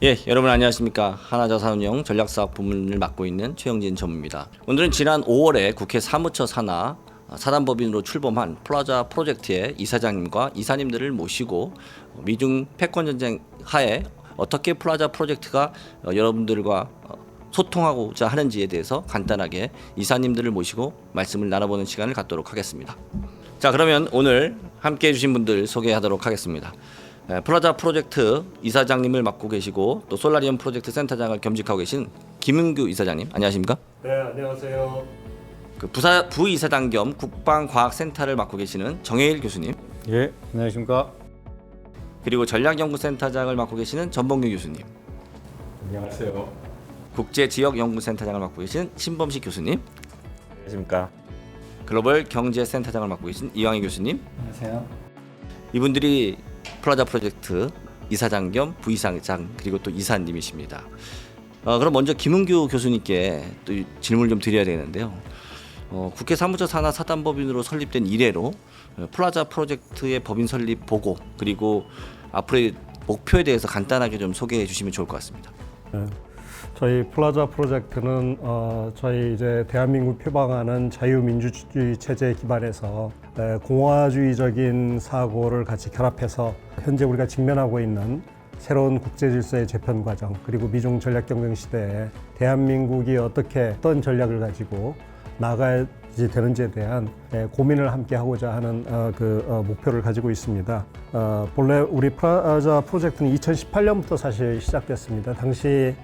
예, 여러분 안녕하십니까. 하나자산운용 전략사업 부문을 맡고 있는 최영진 전무입니다. 오늘은 지난 5월에 국회 사무처 산하 사단법인으로 출범한 플라자 프로젝트의 이사장님과 이사님들을 모시고 미중 패권 전쟁 하에 어떻게 플라자 프로젝트가 여러분들과 소통하고자 하는지에 대해서 간단하게 이사님들을 모시고 말씀을 나눠보는 시간을 갖도록 하겠습니다. 자, 그러면 오늘 함께 해주신 분들 소개하도록 하겠습니다. 플라자 프로젝트 이사장님을 맡고 계시고 또 솔라리움 프로젝트 센터장을 겸직하고 계신 김은규 이사장님, 안녕하십니까? 네, 안녕하세요. 부이사장 겸 국방과학센터를 맡고 계시는 정혜일 교수님, 예, 안녕하십니까? 그리고 전략연구센터장을 맡고 계시는 전봉규 교수님, 안녕하세요. 국제지역연구센터장을 맡고 계신 신범식 교수님, 안녕하십니까. 글로벌 경제센터장을 맡고 계신 이왕희 교수님. 안녕하세요. 이분들이 플라자 프로젝트 이사장 겸 부이사장 그리고 또 이사님이십니다. 그럼 먼저 김은규 교수님께 또 질문을 좀 드려야 되는데요. 국회 사무처 산하 사단법인으로 설립된 이래로 플라자 프로젝트의 법인 설립 보고 그리고 앞으로의 목표에 대해서 간단하게 좀 소개해 주시면 좋을 것 같습니다. 네, 저희 플라자 프로젝트는 저희 이제 대한민국 표방하는 자유민주주의 체제에 기반해서 공화주의적인 사고를 같이 결합해서 현재 우리가 직면하고 있는 새로운 국제질서의 재편 과정 그리고 미중 전략 경쟁 시대에 대한민국이 어떤 전략을 가지고 나가야 되는지에 대한 고민을 함께 하고자 하는 목표를 가지고 있습니다. 본래 우리 플라자 프로젝트는 2018년부터 사실 시작됐습니다. 당시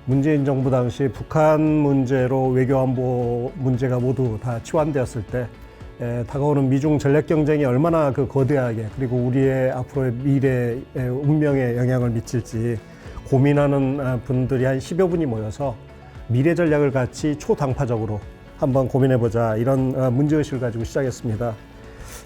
문재인 정부 당시 북한 문제로 외교안보 문제가 모두 다 치환되었을 때 다가오는 미중 전략 경쟁이 얼마나 거대하게 그리고 우리의 앞으로의 미래의 운명에 영향을 미칠지 고민하는 분들이 한 10여 분이 모여서 미래 전략을 같이 초당파적으로 한번 고민해보자 이런 문제의식을 가지고 시작했습니다.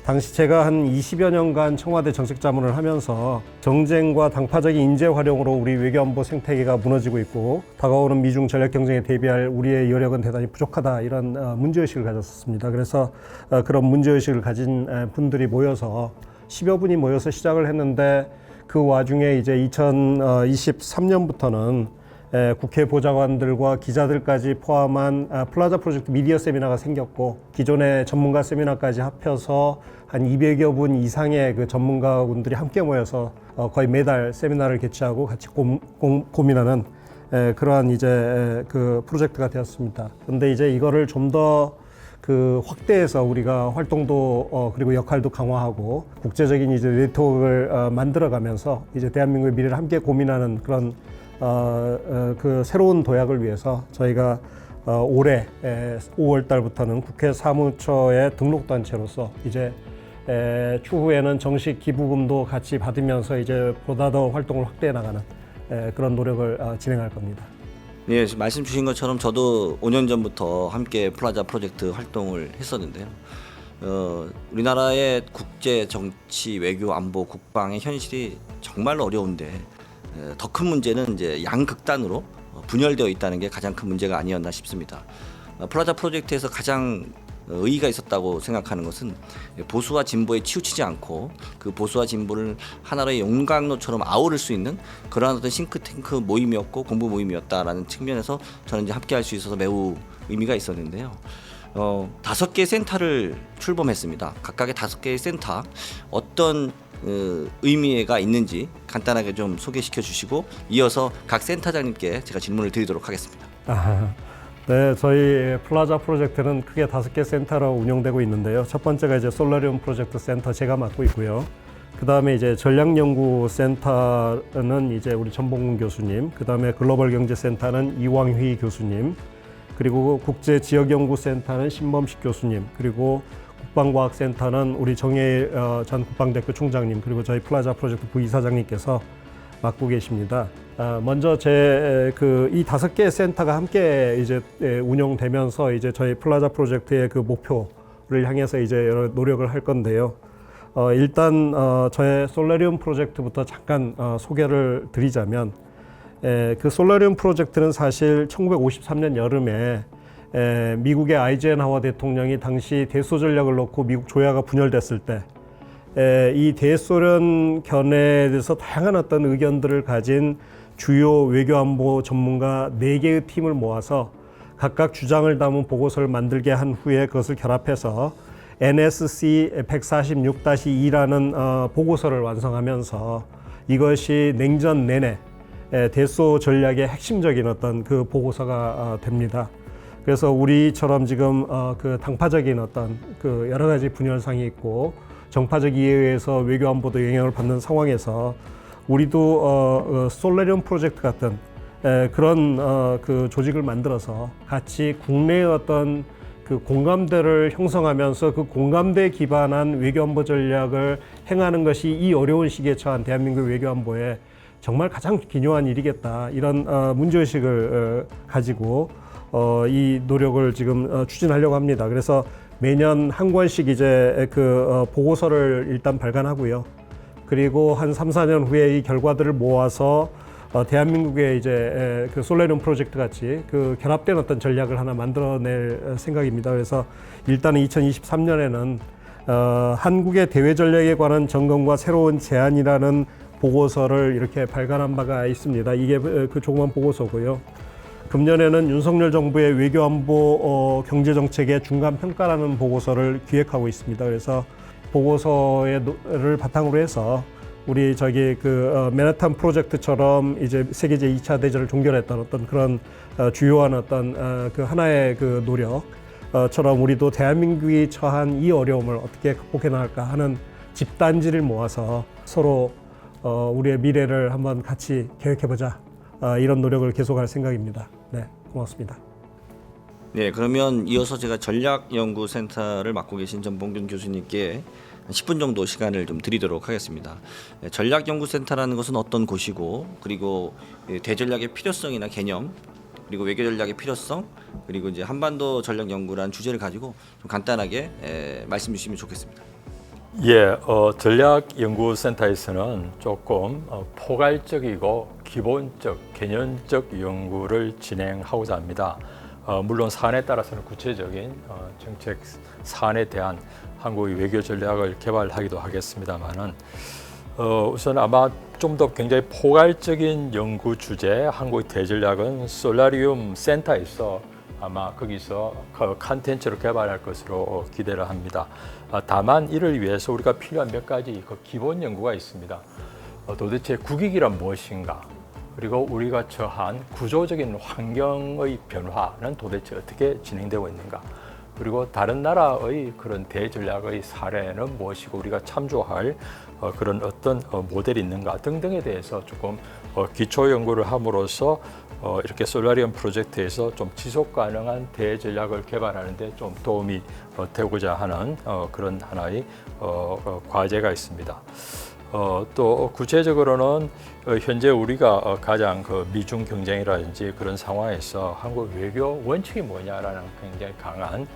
당시 제가 한 20여 년간 청와대 정책자문을 하면서 정쟁과 당파적인 인재 활용으로 우리 외교안보 생태계가 무너지고 있고 다가오는 미중 전략 경쟁에 대비할 우리의 여력은 대단히 부족하다 이런 문제의식을 가졌습니다. 그래서 그런 문제의식을 가진 분들이 모여서 10여 분이 모여서 시작을 했는데 그 와중에 이제 2023년부터는 국회 보좌관들과 기자들까지 포함한 플라자 프로젝트 미디어 세미나가 생겼고 기존의 전문가 세미나까지 합해서 한 200여 분 이상의 전문가분들이 함께 모여서 거의 매달 세미나를 개최하고 같이 고민하는 그러한 이제 프로젝트가 되었습니다. 그런데 이제 이거를 좀 더 확대해서 우리가 활동도 그리고 역할도 강화하고 국제적인 이제 네트워크를 만들어가면서 이제 대한민국의 미래를 함께 고민하는 그런 새로운 도약을 위해서 저희가 올해 5월 달부터는 국회 사무처의 등록단체로서 이제 추후에는 정식 기부금도 같이 받으면서 이제 보다 더 활동을 확대해 나가는 그런 노력을 진행할 겁니다. 네, 말씀 주신 것처럼 저도 5년 전부터 함께 플라자 프로젝트 활동을 했었는데요. 우리나라의 국제 정치, 외교, 안보, 국방의 현실이 정말 어려운데 더 큰 문제는 이제 양극단으로 분열되어 있다는 게 가장 큰 문제가 아니었나 싶습니다. 플라자 프로젝트에서 가장 의의가 있었다고 생각하는 것은 보수와 진보에 치우치지 않고 그 보수와 진보를 하나의 용광로처럼 아우를 수 있는 그러한 어떤 싱크탱크 모임이었고 공부 모임이었다라는 측면에서 저는 이제 함께할 수 있어서 매우 의미가 있었는데요. 5개의 센터를 출범했습니다. 각각의 5개의 센터 어떤 의미가 있는지 간단하게 좀 소개시켜 주시고 이어서 각 센터장님께 제가 질문을 드리도록 하겠습니다. 네, 저희 플라자 프로젝트는 크게 5개 센터로 운영되고 있는데요. 첫 번째가 이제 솔라리움 프로젝트 센터 제가 맡고 있고요. 그 다음에 이제 전략연구센터는 이제 우리 전봉근 교수님, 그 다음에 글로벌 경제센터는 이왕휘 교수님, 그리고 국제지역연구센터는 신범식 교수님, 그리고 국방과학센터는 우리 정혜일 전 국방대표 총장님, 그리고 저희 플라자 프로젝트 부이사장님께서 맡고 계십니다. 먼저 이 5개의 센터가 함께 이제 운영되면서 이제 저희 플라자 프로젝트의 목표를 향해서 이제 여러 노력을 할 건데요. 일단 저의 솔라리움 프로젝트부터 잠깐 소개를 드리자면 그 솔라리움 프로젝트는 사실 1953년 여름에 미국의 아이젠하워 대통령이 당시 대소 전략을 놓고 미국 조야가 분열됐을 때 이 대소련 견해에 대해서 다양한 어떤 의견들을 가진 주요 외교안보 전문가 4개의 팀을 모아서 각각 주장을 담은 보고서를 만들게 한 후에 그것을 결합해서 NSC 146-2라는 보고서를 완성하면서 이것이 냉전 내내 대소 전략의 핵심적인 어떤 그 보고서가 됩니다. 그래서 우리처럼 지금 그 당파적인 어떤 그 여러 가지 분열상이 있고 정파적 이해에 의해서 외교안보도 영향을 받는 상황에서 우리도 솔라리움 프로젝트 같은 그런 그 조직을 만들어서 같이 국내의 어떤 그 공감대를 형성하면서 그 공감대에 기반한 외교안보 전략을 행하는 것이 이 어려운 시기에 처한 대한민국 외교안보에 정말 가장 기묘한 일이겠다. 이런 문제의식을 가지고 이 노력을 지금 추진하려고 합니다. 그래서 매년 한 권씩 이제 그 보고서를 일단 발간하고요. 그리고 한 3, 4년 후에 이 결과들을 모아서 대한민국의 이제 그 솔라리움 프로젝트 같이 그 결합된 어떤 전략을 하나 만들어낼 생각입니다. 그래서 일단은 2023년에는 한국의 대외 전략에 관한 점검과 새로운 제안이라는 보고서를 이렇게 발간한 바가 있습니다. 이게 그 조그만 보고서고요. 금년에는 윤석열 정부의 외교안보 경제정책의 중간평가라는 보고서를 기획하고 있습니다. 그래서 보고서를 바탕으로 해서 우리 저기 그 맨하탄 프로젝트처럼 이제 세계 제2차 대전을 종결했던 어떤 그런 주요한 어떤 그 하나의 그 노력처럼 우리도 대한민국이 처한 이 어려움을 어떻게 극복해 나갈까 하는 집단지를 모아서 서로 우리의 미래를 한번 같이 계획해보자. 이런 노력을 계속할 생각입니다. 네, 고맙습니다. 네, 그러면 이어서 제가 전략연구센터를 맡고 계신 전봉균 교수님께 10분 정도 시간을 좀 드리도록 하겠습니다. 전략연구센터라는 것은 어떤 곳이고, 그리고 대전략의 필요성이나 개념, 그리고 외교 전략의 필요성, 그리고 이제 한반도 전략 연구라는 주제를 가지고 좀 간단하게 말씀 주시면 좋겠습니다. 예, 전략연구센터에서는 조금 포괄적이고 기본적, 개념적 연구를 진행하고자 합니다. 물론 사안에 따라서는 구체적인 정책 사안에 대한 한국의 외교 전략을 개발하기도 하겠습니다만은 우선 아마 좀 더 굉장히 포괄적인 연구 주제, 한국의 대전략은 솔라리움 센터에서 아마 거기서 컨텐츠를 개발할 것으로 기대를 합니다. 다만 이를 위해서 우리가 필요한 몇 가지 기본 연구가 있습니다. 도대체 국익이란 무엇인가? 그리고 우리가 처한 구조적인 환경의 변화는 도대체 어떻게 진행되고 있는가? 그리고 다른 나라의 그런 대전략의 사례는 무엇이고 우리가 참조할 그런 어떤 모델이 있는가 등등에 대해서 조금 기초 연구를 함으로써 이렇게 솔라리움 프로젝트에서 좀 지속 가능한 대전략을 개발하는 데 좀 도움이 되고자 하는 그런 하나의 과제가 있습니다. 또 구체적으로는 현재 우리가 가장 그 미중 경쟁이라든지 그런 상황에서 한국 외교 원칙이 뭐냐라는 굉장히 강한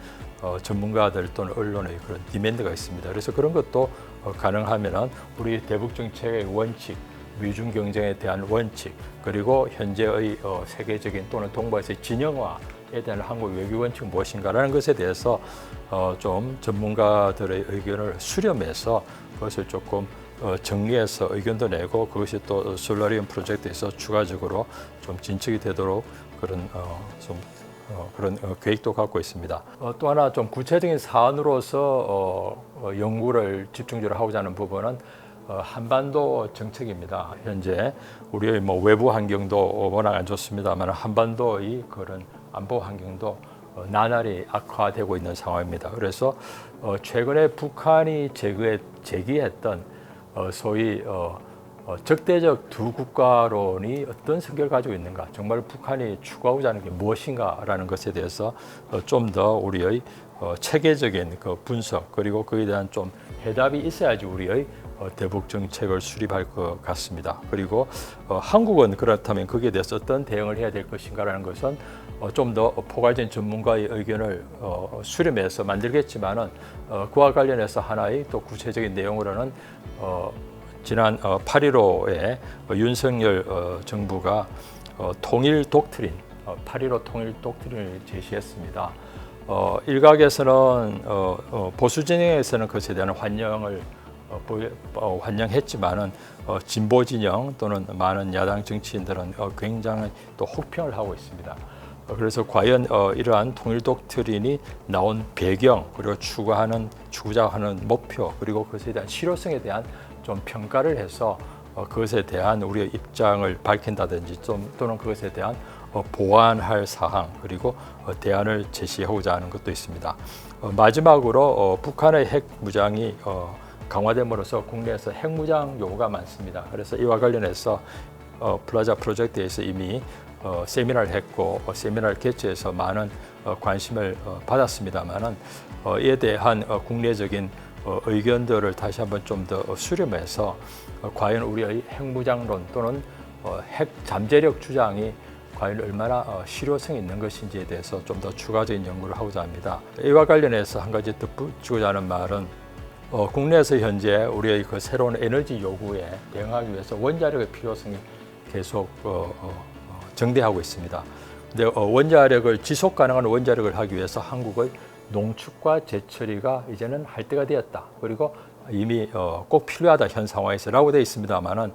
전문가들 또는 언론의 그런 디맨드가 있습니다. 그래서 그런 것도 가능하면은 우리 대북 정책의 원칙, 미중 경쟁에 대한 원칙, 그리고 현재의 세계적인 또는 동북아시아의 진영화에 대한 한국 외교 원칙은 무엇인가라는 것에 대해서 좀 전문가들의 의견을 수렴해서 그것을 조금 정리해서 의견도 내고 그것이 또 솔라리움 프로젝트에서 추가적으로 좀 진척이 되도록 그런 그런 계획도 갖고 있습니다. 또 하나 좀 구체적인 사안으로서 연구를 집중적으로 하고자 하는 부분은 한반도 정책입니다. 현재 우리의 외부 환경도 워낙 안 좋습니다만 한반도의 그런 안보 환경도 나날이 악화되고 있는 상황입니다. 그래서 최근에 북한이 제기했던 소위 적대적 두 국가론이 어떤 성격을 가지고 있는가, 정말 북한이 추구하고자 하는 게 무엇인가라는 것에 대해서 좀 더 우리의 체계적인 그 분석, 그리고 그에 대한 좀 해답이 있어야지 우리의 대북 정책을 수립할 것 같습니다. 그리고 한국은 그렇다면 거기에 대해서 어떤 대응을 해야 될 것인가라는 것은 좀 더 포괄적인 전문가의 의견을 수렴해서 만들겠지만은 그와 관련해서 하나의 또 구체적인 내용으로는 지난 8.15에 윤석열 정부가 통일 독트린, 8.15 통일 독트린을 제시했습니다. 일각에서는 보수 진영에서는 그것에 대한 환영을 환영했지만은 진보 진영 또는 많은 야당 정치인들은 굉장히 또 혹평을 하고 있습니다. 그래서 과연 이러한 통일 독트린이 나온 배경 그리고 추구자 하는 목표 그리고 그것에 대한 실효성에 대한 좀 평가를 해서 그것에 대한 우리의 입장을 밝힌다든지 또는 그것에 대한 보완할 사항 그리고 대안을 제시하고자 하는 것도 있습니다. 마지막으로 북한의 핵 무장이 강화됨으로써 국내에서 핵 무장 요구가 많습니다. 그래서 이와 관련해서 플라자 프로젝트에서 이미 세미나를 했고 세미나를 개최해서 많은 관심을 받았습니다만은 이에 대한 국내적인 의견들을 다시 한번 좀 더 수렴해서 과연 우리의 핵무장론 또는 핵 잠재력 주장이 과연 얼마나 실효성이 있는 것인지에 대해서 좀 더 추가적인 연구를 하고자 합니다. 이와 관련해서 한 가지 덧붙이고자 하는 말은 국내에서 현재 우리의 그 새로운 에너지 요구에 대응하기 위해서 원자력의 필요성이 계속 정대하고 있습니다. 근데 지속 가능한 원자력을 하기 위해서 한국의 농축과 재처리가 이제는 할 때가 되었다. 그리고 이미 꼭 필요하다 현 상황에서라고 되어 있습니다만은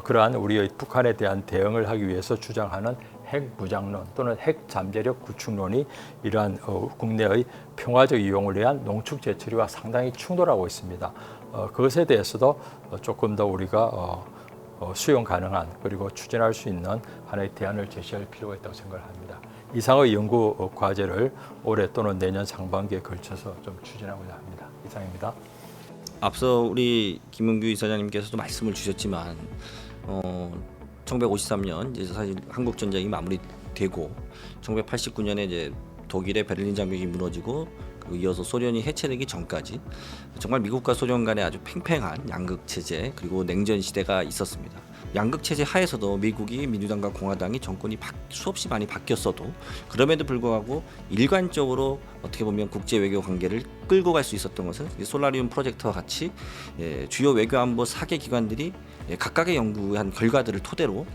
그러한 우리의 북한에 대한 대응을 하기 위해서 주장하는 핵 무장론 또는 핵 잠재력 구축론이 이러한 국내의 평화적 이용을 위한 농축 재처리와 상당히 충돌하고 있습니다. 그것에 대해서도 조금 더 우리가 수용 가능한 그리고 추진할 수 있는 하나의 대안을 제시할 필요가 있다고 생각을 합니다. 이상의 연구 과제를 올해 또는 내년 상반기에 걸쳐서 좀 추진하고자 합니다. 이상입니다. 앞서 우리 김은규 이사장님께서도 말씀을 주셨지만 1953년 이제 사실 한국 전쟁이 마무리되고 1989년에 이제 독일의 베를린 장벽이 무너지고 이어서 소련이 해체되기 전까지 정말 미국과 소련 간에 아주 팽팽한 양극 체제 그리고 냉전 시대가 있었습니다. 양극 체제 하에서도 미국이 민주당과 공화당이 정권이 수없이 많이 바뀌었어도 그럼에도 불구하고 일관적으로 어떻게 보면 국제 외교 관계를 끌고 갈 수 있었던 것은 솔라리움 프로젝트와 같이 주요 외교 안보 4개 기관들이 각각의 연구한 결과들을 토대로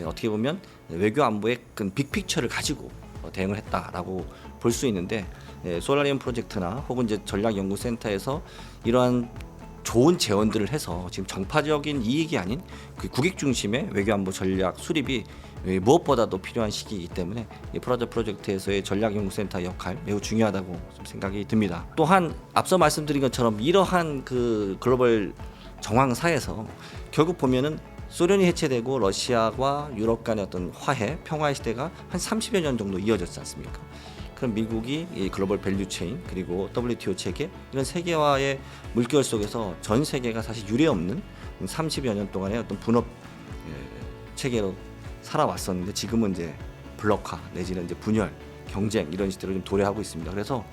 어떻게 보면 외교 안보의 큰 빅픽처를 가지고 대응을 했다라고 볼 수 있는데 솔라리움 프로젝트나 혹은 이제 전략연구센터에서 이러한 좋은 재원들을 해서 지금 정파적인 이익이 아닌 그 국익 중심의 외교안보 전략 수립이 무엇보다도 필요한 시기이기 때문에 이 플라자 프로젝트에서의 전략연구센터 역할 매우 중요하다고 좀 생각이 듭니다. 또한 앞서 말씀드린 것처럼 이러한 그 글로벌 정황사에서 결국 보면은 소련이 해체되고 러시아와 유럽 간의 어떤 화해, 평화의 시대가 한 30여 년 정도 이어졌지 않습니까? 그럼 미국이 이 글로벌 밸류 체인 그리고 WTO 체계 이런 세계화의 물결 속에서 전 세계가 사실 유례없는 30여 년 동안의 어떤 분업 체계로 살아왔었는데 지금은 이제 블록화 내지는 이제 분열, 경쟁 이런 시대로 좀 도래하고 있습니다. 그래서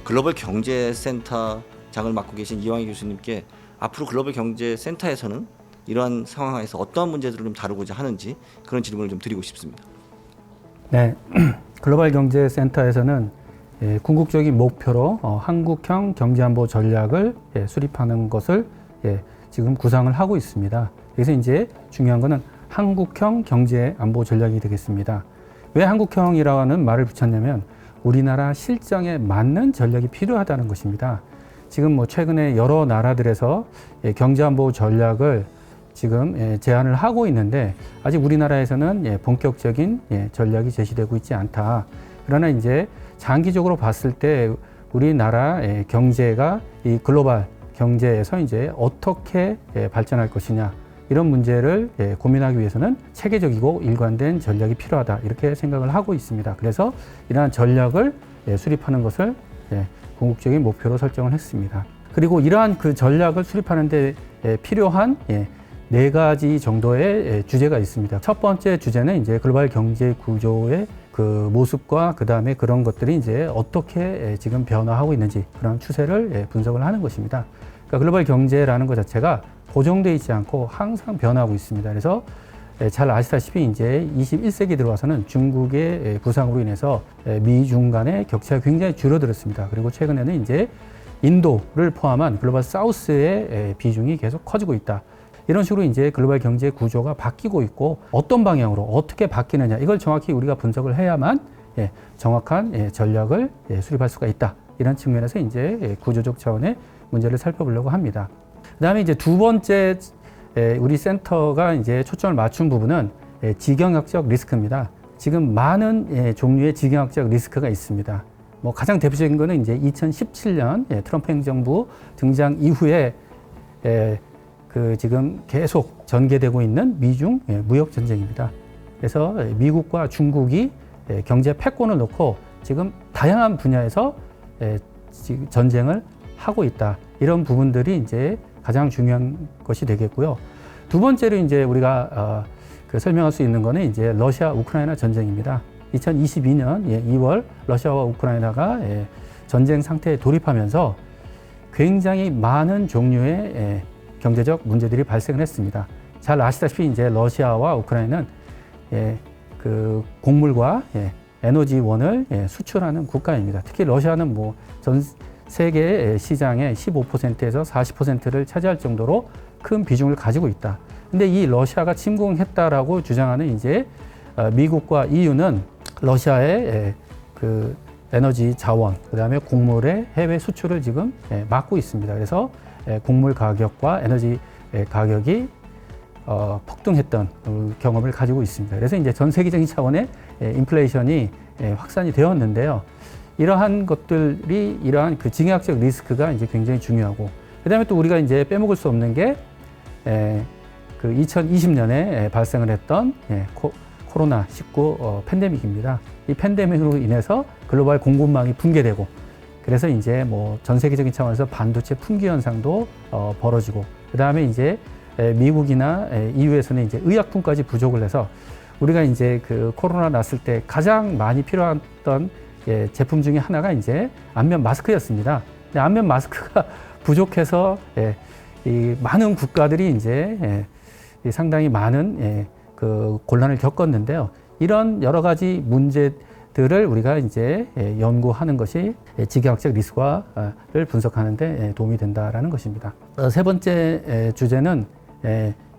글로벌 경제센터장을 맡고 계신 이왕희 교수님께 앞으로 글로벌 경제센터에서는 이러한 상황에서 어떠한 문제들을 좀 다루고자 하는지 그런 질문을 좀 드리고 싶습니다. 네, 글로벌 경제센터에서는 궁극적인 목표로 한국형 경제안보 전략을 수립하는 것을 지금 구상을 하고 있습니다. 그래서 이제 중요한 것은 한국형 경제안보 전략이 되겠습니다. 왜 한국형이라는 말을 붙였냐면 우리나라 실정에 맞는 전략이 필요하다는 것입니다. 지금 뭐 최근에 여러 나라들에서 경제안보 전략을 지금 제안을 하고 있는데 아직 우리나라에서는 본격적인 전략이 제시되고 있지 않다. 그러나 이제 장기적으로 봤을 때 우리나라 경제가 이 글로벌 경제에서 이제 어떻게 발전할 것이냐 이런 문제를 고민하기 위해서는 체계적이고 일관된 전략이 필요하다 이렇게 생각을 하고 있습니다. 그래서 이러한 전략을 수립하는 것을 궁극적인 목표로 설정을 했습니다. 그리고 이러한 그 전략을 수립하는 데 필요한 4가지 정도의 주제가 있습니다. 첫 번째 주제는 이제 글로벌 경제 구조의 그 모습과 그 다음에 그런 것들이 이제 어떻게 지금 변화하고 있는지 그런 추세를 분석을 하는 것입니다. 그러니까 글로벌 경제라는 것 자체가 고정되어 있지 않고 항상 변화하고 있습니다. 그래서 잘 아시다시피 이제 21세기 들어와서는 중국의 부상으로 인해서 미중 간의 격차가 굉장히 줄어들었습니다. 그리고 최근에는 이제 인도를 포함한 글로벌 사우스의 비중이 계속 커지고 있다. 이런 식으로 이제 글로벌 경제 구조가 바뀌고 있고 어떤 방향으로 어떻게 바뀌느냐 이걸 정확히 우리가 분석을 해야만 정확한 전략을 수립할 수가 있다. 이런 측면에서 이제 구조적 차원의 문제를 살펴보려고 합니다. 그다음에 이제 두 번째 우리 센터가 이제 초점을 맞춘 부분은 지경학적 리스크입니다. 지금 많은 종류의 지경학적 리스크가 있습니다. 뭐 가장 대표적인 거는 이제 2017년 트럼프 행정부 등장 이후에 그 지금 계속 전개되고 있는 미중 무역 전쟁입니다. 그래서 미국과 중국이 경제 패권을 놓고 지금 다양한 분야에서 전쟁을 하고 있다. 이런 부분들이 이제 가장 중요한 것이 되겠고요. 두 번째로 이제 우리가 설명할 수 있는 거는 이제 러시아 우크라이나 전쟁입니다. 2022년 2월 러시아와 우크라이나가 전쟁 상태에 돌입하면서 굉장히 많은 종류의 경제적 문제들이 발생을 했습니다. 잘 아시다시피 이제 러시아와 우크라이나는 그 곡물과 에너지원을 수출하는 국가입니다. 특히 러시아는 뭐 전 세계 시장의 15%에서 40%를 차지할 정도로 큰 비중을 가지고 있다. 근데 이 러시아가 침공했다라고 주장하는 이제 미국과 EU는 러시아의 그 에너지 자원, 그다음에 곡물의 해외 수출을 지금 막고 있습니다. 그래서 곡물 가격과 에너지 가격이 폭등했던 경험을 가지고 있습니다. 그래서 이제 전 세계적인 차원의 인플레이션이 확산이 되었는데요. 이러한 것들이 이러한 그 징역적 리스크가 이제 굉장히 중요하고, 그다음에 또 우리가 이제 빼먹을 수 없는 게 그 2020년에 발생을 했던 코로나19 팬데믹입니다. 이 팬데믹으로 인해서 글로벌 공급망이 붕괴되고, 그래서 이제 뭐 전 세계적인 차원에서 반도체 품귀 현상도 벌어지고, 그다음에 이제 미국이나 EU에서는 이제 의약품까지 부족을 해서 우리가 이제 그 코로나 났을 때 가장 많이 필요했던 제품 중에 하나가 이제 안면 마스크였습니다. 근데 안면 마스크가 부족해서 이 많은 국가들이 이제 상당히 많은 그 곤란을 겪었는데요. 이런 여러 가지 문제들을 우리가 이제 연구하는 것이 지경학적 리스크를 분석하는 데 도움이 된다라는 것입니다. 세 번째 주제는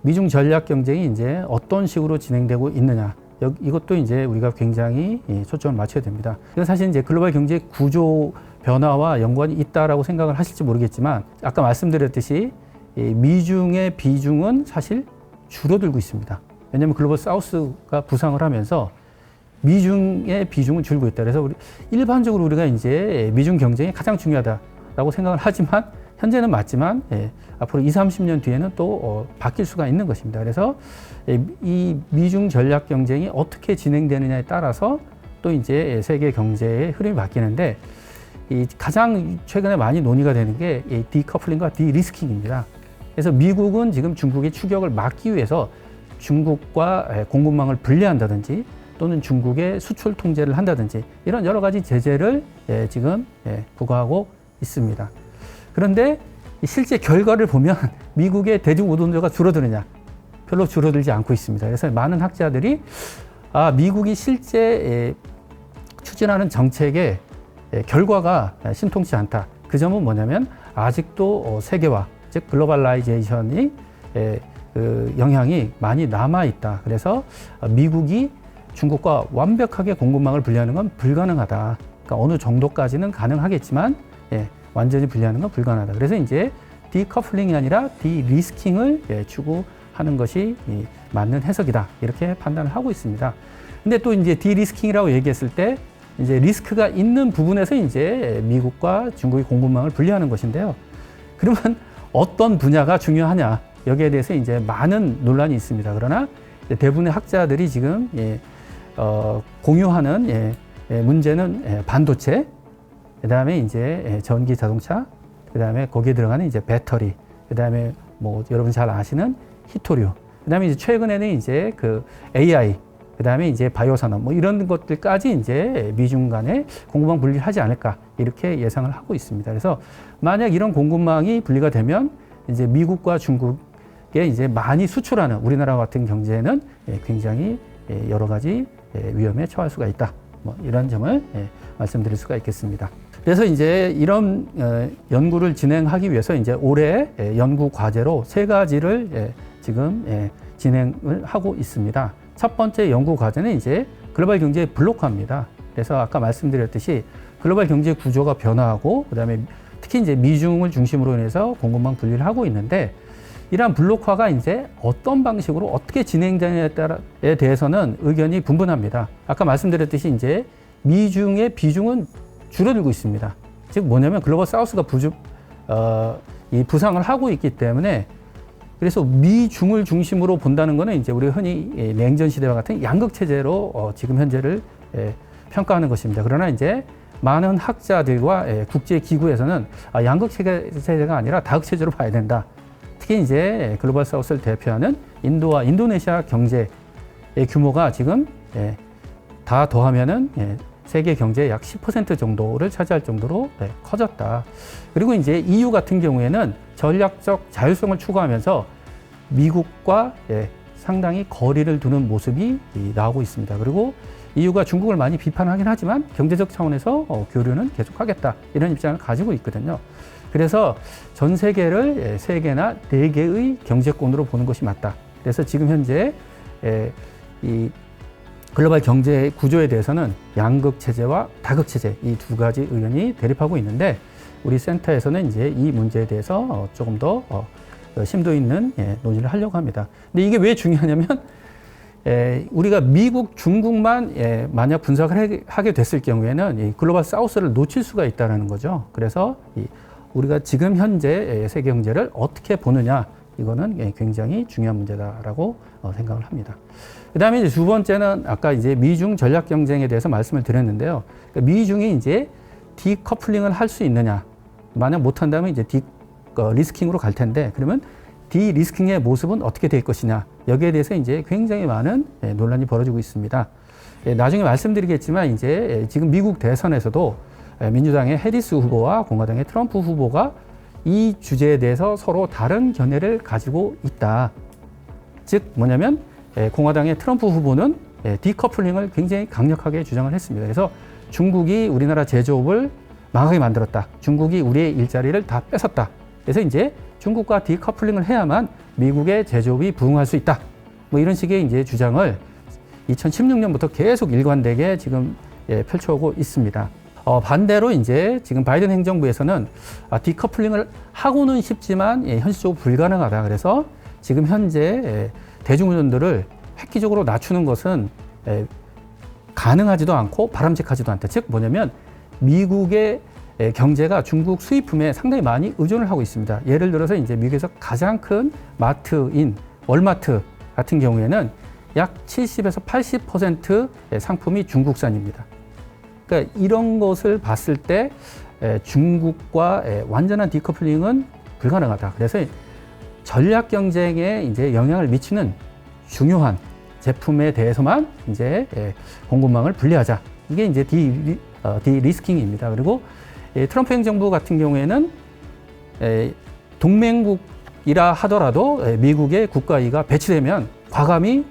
미중 전략 경쟁이 이제 어떤 식으로 진행되고 있느냐. 이것도 이제 우리가 굉장히 초점을 맞춰야 됩니다. 이건 사실 이제 글로벌 경제 구조 변화와 연관이 있다라고 생각을 하실지 모르겠지만, 아까 말씀드렸듯이 미중의 비중은 사실 줄어들고 있습니다. 왜냐하면 글로벌 사우스가 부상을 하면서 미중의 비중은 줄고 있다. 그래서 일반적으로 우리가 이제 미중 경쟁이 가장 중요하다라고 생각을 하지만, 현재는 맞지만 앞으로 20, 30년 뒤에는 또 바뀔 수가 있는 것입니다. 그래서 이 미중 전략 경쟁이 어떻게 진행되느냐에 따라서 또 이제 세계 경제의 흐름이 바뀌는데, 이 가장 최근에 많이 논의가 되는 게 디커플링과 디리스킹입니다. 그래서 미국은 지금 중국의 추격을 막기 위해서 중국과 공급망을 분리한다든지 또는 중국의 수출 통제를 한다든지 이런 여러 가지 제재를 지금 부과하고 있습니다. 그런데 실제 결과를 보면 미국의 대중 노동자가 줄어드느냐? 별로 줄어들지 않고 있습니다. 그래서 많은 학자들이 미국이 실제 추진하는 정책의 결과가 신통치 않다. 그 점은 뭐냐면 아직도 세계화, 즉 글로벌라이제이션이 그 영향이 많이 남아 있다. 그래서 미국이 중국과 완벽하게 공급망을 분리하는 건 불가능하다. 그러니까 어느 정도까지는 가능하겠지만 완전히 분리하는 건 불가능하다. 그래서 이제 디커플링이 아니라 디리스킹을 추구하는 것이 맞는 해석이다. 이렇게 판단을 하고 있습니다. 근데 또 이제 디리스킹이라고 얘기했을 때 이제 리스크가 있는 부분에서 이제 미국과 중국의 공급망을 분리하는 것인데요. 그러면 어떤 분야가 중요하냐? 여기에 대해서 이제 많은 논란이 있습니다. 그러나 대부분의 학자들이 지금 공유하는 문제는 반도체, 그다음에 이제 전기 자동차, 그다음에 거기에 들어가는 이제 배터리, 그다음에 뭐 여러분 잘 아시는 히토류, 그다음에 이제 최근에는 이제 그 AI, 그다음에 이제 바이오 산업 뭐 이런 것들까지 이제 미중 간에 공급망 분리를 하지 않을까 이렇게 예상을 하고 있습니다. 그래서 만약 이런 공급망이 분리가 되면 이제 미국과 중국에 이제 많이 수출하는 우리나라 같은 경제는 굉장히 여러 가지 위험에 처할 수가 있다. 뭐 이런 점을 말씀드릴 수가 있겠습니다. 그래서 이제 이런 연구를 진행하기 위해서 이제 올해 연구 과제로 세 가지를 지금 진행을 하고 있습니다. 첫 번째 연구 과제는 이제 글로벌 경제의 블록화입니다. 그래서 아까 말씀드렸듯이 글로벌 경제 구조가 변화하고 그다음에 특히 이제 미중을 중심으로 인해서 공급망 분리를 하고 있는데 이러한 블록화가 이제 어떤 방식으로 어떻게 진행되느냐에 따라에 대해서는 의견이 분분합니다. 아까 말씀드렸듯이 이제 미중의 비중은 줄어들고 있습니다. 즉 뭐냐면 글로벌 사우스가 이 부상을 하고 있기 때문에 그래서 미중을 중심으로 본다는 것은 이제 우리가 흔히 냉전 시대와 같은 양극 체제로 지금 현재를 평가하는 것입니다. 그러나 이제 많은 학자들과 국제 기구에서는 양극 체제가 아니라 다극 체제로 봐야 된다. 특히 이제 글로벌 사우스를 대표하는 인도와 인도네시아 경제의 규모가 지금 다 더하면은 세계 경제의 약 10% 정도를 차지할 정도로 커졌다. 그리고 이제 EU 같은 경우에는 전략적 자율성을 추구하면서 미국과 상당히 거리를 두는 모습이 나오고 있습니다. 그리고 EU가 중국을 많이 비판하긴 하지만 경제적 차원에서 교류는 계속하겠다. 이런 입장을 가지고 있거든요. 그래서 전 세계를 세 개나 네 개의 경제권으로 보는 것이 맞다. 그래서 지금 현재 이 글로벌 경제 구조에 대해서는 양극 체제와 다극 체제 이 두 가지 의견이 대립하고 있는데 우리 센터에서는 이제 이 문제에 대해서 조금 더 심도 있는 논의를 하려고 합니다. 근데 이게 왜 중요하냐면 우리가 미국, 중국만 만약 분석을 하게 됐을 경우에는 이 글로벌 사우스를 놓칠 수가 있다는 거죠. 그래서 우리가 지금 현재 세계 경제를 어떻게 보느냐 이거는 굉장히 중요한 문제다라고 생각을 합니다. 그다음에 이제 두 번째는 아까 이제 미중 전략 경쟁에 대해서 말씀을 드렸는데요. 그러니까 미중이 이제 디커플링을 할 수 있느냐? 만약 못한다면 이제 리스킹으로 갈 텐데 그러면 디리스킹의 모습은 어떻게 될 것이냐? 여기에 대해서 이제 굉장히 많은 논란이 벌어지고 있습니다. 나중에 말씀드리겠지만 이제 지금 미국 대선에서도 민주당의 해리스 후보와 공화당의 트럼프 후보가 이 주제에 대해서 서로 다른 견해를 가지고 있다. 즉 뭐냐면 공화당의 트럼프 후보는 디커플링을 굉장히 강력하게 주장을 했습니다. 그래서 중국이 우리나라 제조업을 망하게 만들었다. 중국이 우리의 일자리를 다 뺏었다. 그래서 이제 중국과 디커플링을 해야만 미국의 제조업이 부흥할 수 있다. 뭐 이런 식의 이제 주장을 2016년부터 계속 일관되게 지금 펼쳐오고 있습니다. 반대로 이제 지금 바이든 행정부에서는 디커플링을 하고는 싶지만 현실적으로 불가능하다. 그래서 지금 현재 대중운전들을 획기적으로 낮추는 것은 가능하지도 않고 바람직하지도 않다. 즉 뭐냐면 미국의 경제가 중국 수입품에 상당히 많이 의존을 하고 있습니다. 예를 들어서 이제 미국에서 가장 큰 마트인 월마트 같은 경우에는 약 70에서 80%의 상품이 중국산입니다. 그러니까 이런 것을 봤을 때 중국과 완전한 디커플링은 불가능하다. 그래서 전략 경쟁에 이제 영향을 미치는 중요한 제품에 대해서만 이제 공급망을 분리하자. 이게 이제 디리스킹입니다. 그리고 트럼프 행정부 같은 경우에는 동맹국이라 하더라도 미국의 국가이가 배치되면 과감히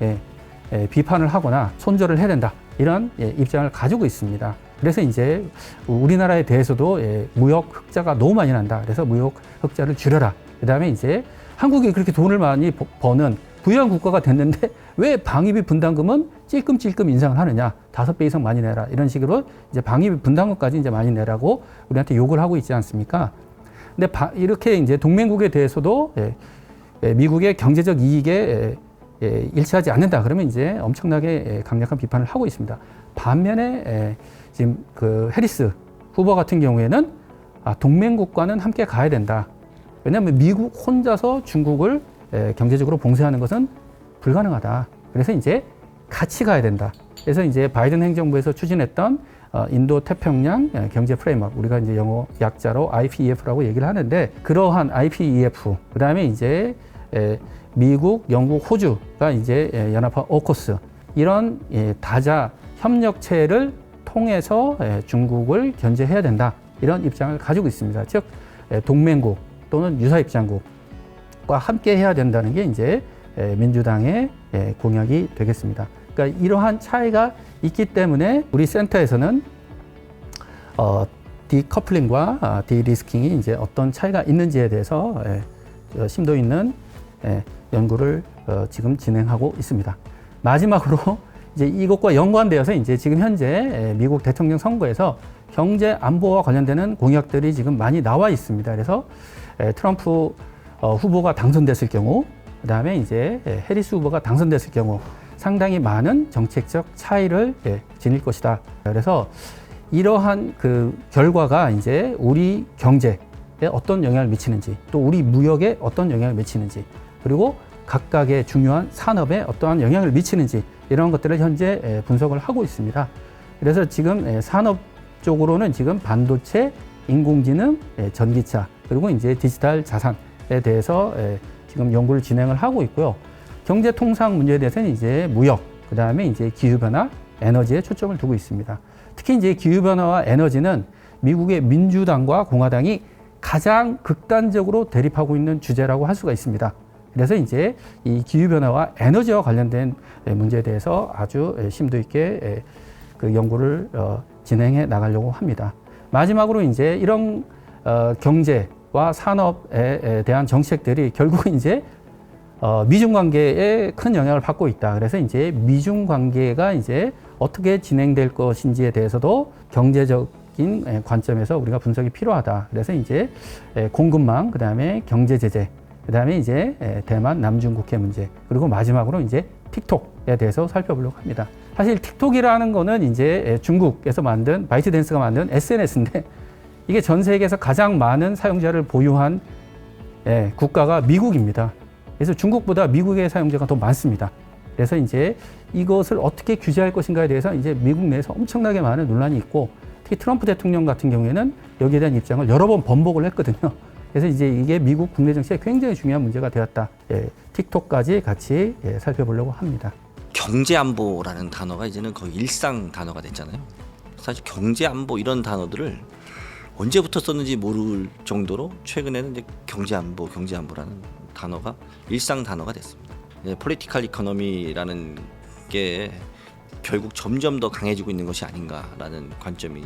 비판을 하거나 손절을 해야 된다. 이런 입장을 가지고 있습니다. 그래서 이제 우리나라에 대해서도 무역 흑자가 너무 많이 난다. 그래서 무역 흑자를 줄여라. 그다음에 이제 한국이 그렇게 돈을 많이 버는 부유한 국가가 됐는데 왜 방위비 분담금은 찔끔찔끔 인상을 하느냐? 5배 이상 많이 내라. 이런 식으로 이제 방위비 분담금까지 이제 많이 내라고 우리한테 욕을 하고 있지 않습니까? 근데 이렇게 이제 동맹국에 대해서도 미국의 경제적 이익에 일치하지 않는다. 그러면 이제 엄청나게 강력한 비판을 하고 있습니다. 반면에 지금 그 해리스 후보 같은 경우에는 동맹국과는 함께 가야 된다. 왜냐하면 미국 혼자서 중국을 경제적으로 봉쇄하는 것은 불가능하다. 그래서 이제 같이 가야 된다. 그래서 이제 바이든 행정부에서 추진했던 인도 태평양 경제 프레임워크, 우리가 이제 영어 약자로 IPEF라고 얘기를 하는데 그러한 IPEF, 그 다음에 이제 미국, 영국, 호주가 이제 연합한 오커스 이런 다자 협력체를 통해서 중국을 견제해야 된다. 이런 입장을 가지고 있습니다. 즉 동맹국 또는 유사 입장국과 함께 해야 된다는 게 이제 민주당의 공약이 되겠습니다. 그러니까 이러한 차이가 있기 때문에 우리 센터에서는 디커플링과 디리스킹이 이제 어떤 차이가 있는지에 대해서 심도 있는 연구를 지금 진행하고 있습니다. 마지막으로 이제 이것과 연관되어서 이제 지금 현재 미국 대통령 선거에서 경제 안보와 관련되는 공약들이 지금 많이 나와 있습니다. 그래서 트럼프 후보가 당선됐을 경우, 그다음에 이제 해리스 후보가 당선됐을 경우 상당히 많은 정책적 차이를 지닐 것이다. 그래서 이러한 그 결과가 이제 우리 경제에 어떤 영향을 미치는지, 또 우리 무역에 어떤 영향을 미치는지, 그리고 각각의 중요한 산업에 어떠한 영향을 미치는지 이런 것들을 현재 분석을 하고 있습니다. 그래서 지금 산업 쪽으로는 지금 반도체, 인공지능, 전기차, 그리고 이제 디지털 자산에 대해서 지금 연구를 진행을 하고 있고요. 경제 통상 문제에 대해서는 이제 무역, 그 다음에 이제 기후변화, 에너지에 초점을 두고 있습니다. 특히 이제 기후변화와 에너지는 미국의 민주당과 공화당이 가장 극단적으로 대립하고 있는 주제라고 할 수가 있습니다. 그래서 이제 이 기후변화와 에너지와 관련된 문제에 대해서 아주 심도 있게 그 연구를 진행해 나가려고 합니다. 마지막으로 이제 이런 경제와 산업에 대한 정책들이 결국 이제 미중 관계에 큰 영향을 받고 있다. 그래서 이제 미중 관계가 이제 어떻게 진행될 것인지에 대해서도 경제적인 관점에서 우리가 분석이 필요하다. 그래서 이제 공급망, 그 다음에 경제 제재, 그 다음에 이제 대만 남중국해 문제, 그리고 마지막으로 이제 틱톡에 대해서 살펴보려고 합니다. 사실 틱톡이라는 거는 이제 중국에서 만든 바이트댄스가 만든 SNS인데 이게 전 세계에서 가장 많은 사용자를 보유한 국가가 미국입니다. 그래서 중국보다 미국의 사용자가 더 많습니다. 그래서 이제 이것을 어떻게 규제할 것인가에 대해서 이제 미국 내에서 엄청나게 많은 논란이 있고, 특히 트럼프 대통령 같은 경우에는 여기에 대한 입장을 여러 번 번복을 했거든요. 그래서 이제 이게 미국 국내 정치에 굉장히 중요한 문제가 되었다. 틱톡까지 같이 살펴보려고 합니다. 경제안보라는 단어가 이제는 거의 일상 단어가 됐잖아요. 사실 경제안보 이런 단어들을 언제부터 썼는지 모를 정도로 최근에는 이제 경제안보라는 단어가 일상 단어가 됐습니다. 폴리티컬 이코노미라는 게 결국 점점 더 강해지고 있는 것이 아닌가라는 관점이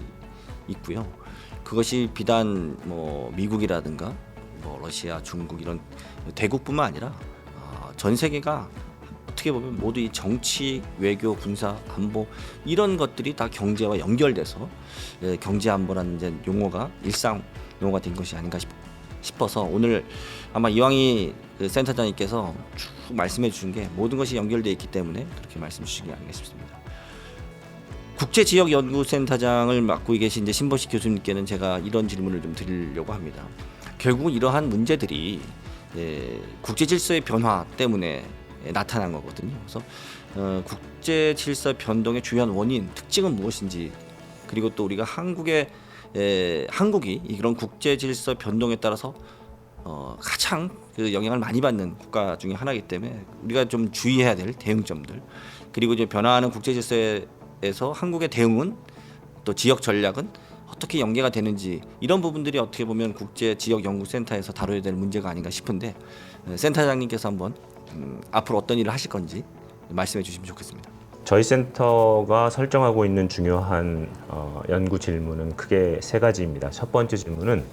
있고요. 그것이 비단 뭐 미국이라든가 뭐 러시아, 중국 이런 대국뿐만 아니라 전 세계가 어떻게 보면 모두 이 정치, 외교, 군사, 안보 이런 것들이 다 경제와 연결돼서 경제 안보라는 이제 용어가 일상 용어가 된 것이 아닌가 싶어서 오늘 아마 이왕희 센터장님께서 쭉 말씀해 주신 게 모든 것이 연결되어 있기 때문에 그렇게 말씀 주신 게 아닌가 싶습니다. 국제지역연구센터장을 맡고 계신 이제 신보식 교수님께는 제가 이런 질문을 좀 드리려고 합니다. 결국 이러한 문제들이 국제 질서의 변화 때문에 나타난 거거든요. 그래서 국제 질서 변동의 주요한 원인, 특징은 무엇인지, 그리고 또 우리가 한국이 이런 국제 질서 변동에 따라서 가장 그 영향을 많이 받는 국가 중에 하나이기 때문에 우리가 좀 주의해야 될 대응점들, 그리고 이제 변화하는 국제 질서에서 한국의 대응은 또 지역 전략은 어떻게 연계가 되는지, 이런 부분들이 어떻게 보면 국제 지역 연구센터에서 다뤄야 될 문제가 아닌가 싶은데 센터장님께서 한번 앞으로 어떤 일을 하실 건지 말씀해 주시면 좋겠습니다. 저희 센터가 설정하고 있는 중요한 연구 질문은 크게 세 가지입니다. 첫 번째 질문은